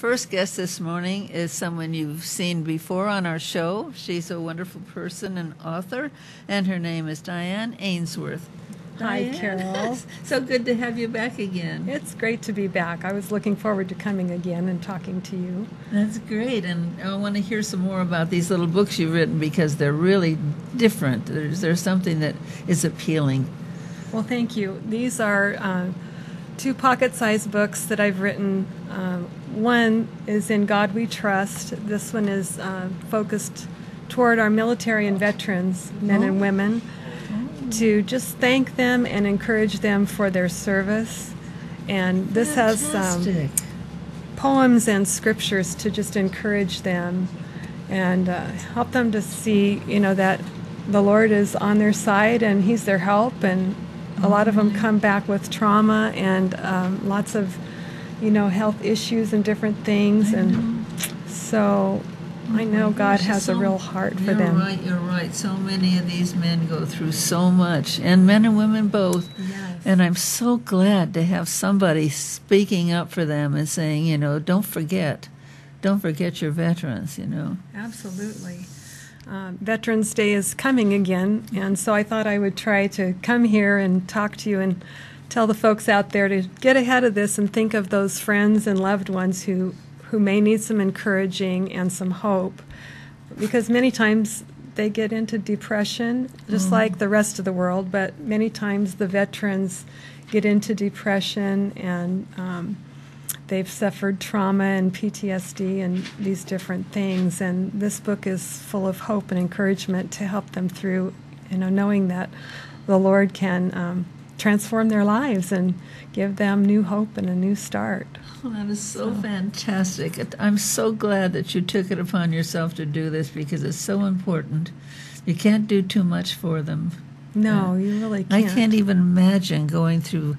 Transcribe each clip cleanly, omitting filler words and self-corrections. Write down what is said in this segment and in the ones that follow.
first guest this morning is someone you've seen before on our show. She's a wonderful person and author, and her name is Diane Ainsworth. Hi, Diane. Carol. So good to have you back again. It's great to be back. I was looking forward to coming again and talking to you. That's great, and I want to hear some more about these little books you've written because they're really different. There's something that is appealing. Well, thank you. These are two pocket-sized books that I've written. One is In God We Trust. This one is focused toward our military and veterans, men and women, to just thank them and encourage them for their service. And this Fantastic. has poems and scriptures to just encourage them and help them to see, that the Lord is on their side and He's their help. And a lot of them come back with trauma and lots of, health issues and different things. And so I know God has a real heart for them. You're right. So many of these men go through so much, and men and women both. Yes. And I'm so glad to have somebody speaking up for them and saying, don't forget your veterans, Absolutely. Veterans Day is coming again, and so I thought I would try to come here and talk to you and tell the folks out there to get ahead of this and think of those friends and loved ones who may need some encouraging and some hope, because many times they get into depression just like the rest of the world, but many times the veterans get into depression and they've suffered trauma and PTSD and these different things, and this book is full of hope and encouragement to help them through, knowing that the Lord can transform their lives and give them new hope and a new start. Oh, that is so fantastic. I'm so glad that you took it upon yourself to do this because it's so important. You can't do too much for them. No, you really can't. I can't even imagine going through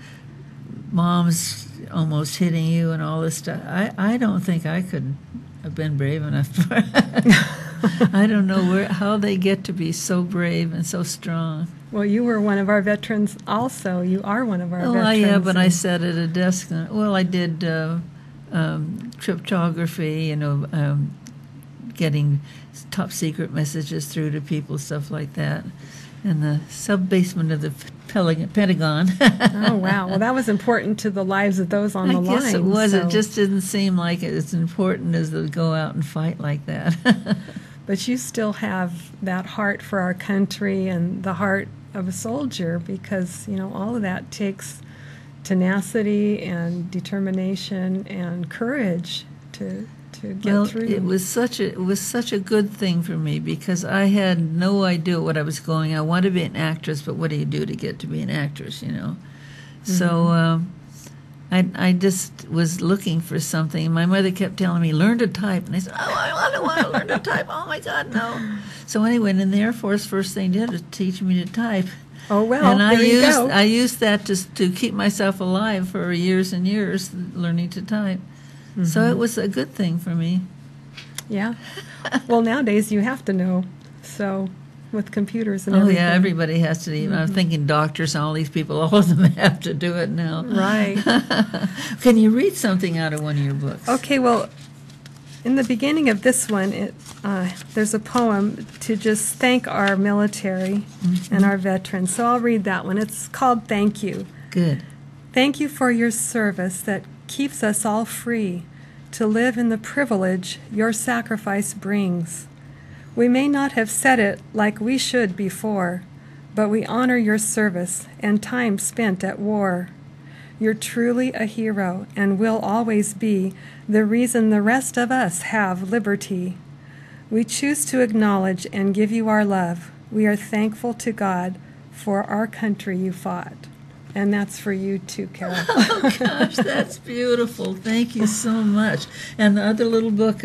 moms almost hitting you and all this stuff. I don't think I could have been brave enough for I don't know how they get to be so brave and so strong. Well, you were one of our veterans also. You are one of our veterans. Oh, yeah, but I sat at a desk. I did cryptography, getting top secret messages through to people, stuff like that, in the sub-basement of the Pentagon. Oh, wow. Well, that was important to the lives of those on the line. I guess it was. So. It just didn't seem like it as important as to go out and fight like that. But you still have that heart for our country and the heart of a soldier because, all of that takes tenacity and determination and courage to get through. It was such a good thing for me because I had no idea what I was going. I wanted to be an actress, but what do you do to get to be an actress, So I just was looking for something. My mother kept telling me, learn to type. And I said, I want to learn to type. Oh, my God, no. So anyway, in the Air Force, first thing they did was teach me to type. Oh, well, and I used that to keep myself alive for years and years, learning to type. Mm-hmm. So it was a good thing for me. Yeah. Well, nowadays you have to know. So with computers and everything. Oh, yeah, everybody has to. Mm-hmm. I'm thinking doctors and all these people, all of them have to do it now. Right. Can you read something out of one of your books? Okay, well, in the beginning of this one, there's a poem to just thank our military and our veterans. So I'll read that one. It's called Thank You. Good. Thank you for your service that keeps us all free to live in the privilege your sacrifice brings. We may not have said it like we should before, but we honor your service and time spent at war. You're truly a hero and will always be the reason the rest of us have liberty. We choose to acknowledge and give you our love. We are thankful to God for our country you fought. And that's for you too, Carol. Oh, gosh, that's beautiful. Thank you so much. And the other little book,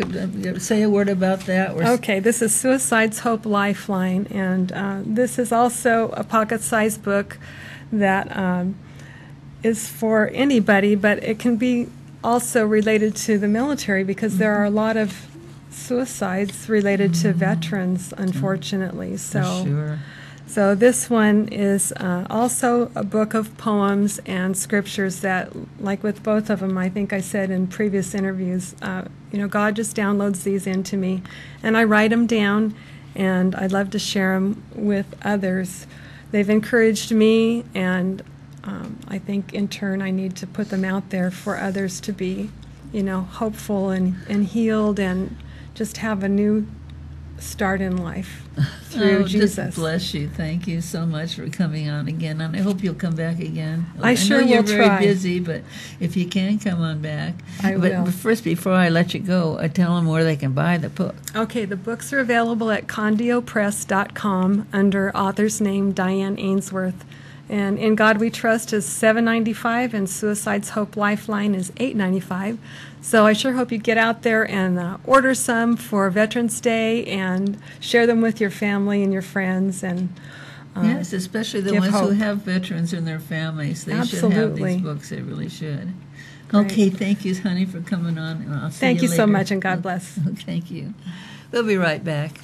say a word about that. Okay, this is Suicide's Hope Lifeline. And this is also a pocket-sized book that is for anybody, but it can be also related to the military because there are a lot of suicides related to veterans, unfortunately. So, sure. So this one is also a book of poems and scriptures that, like with both of them, I think I said in previous interviews, God just downloads these into me, and I write them down, and I'd love to share them with others. They've encouraged me, and I think in turn I need to put them out there for others to be, hopeful and healed and just have a new start in life through Jesus. Just bless you. Thank you so much for coming on again, and I hope you'll come back again. I sure know will you're very try. busy, but if you can, come on back. I will. But first, before I let you go, I tell them where they can buy the book. Okay, the books are available at condiopress.com under author's name Diane Ainsworth. And In God We Trust is $7.95, and Suicide's Hope Lifeline is $8.95. So I sure hope you get out there and order some for Veterans Day and share them with your family and your friends. And yes, especially the ones who have veterans in their families. They should have these books. They really should. Great. Okay, thank you, honey, for coming on. And I'll see Thank you later. so much, and God bless. Thank you. We'll be right back.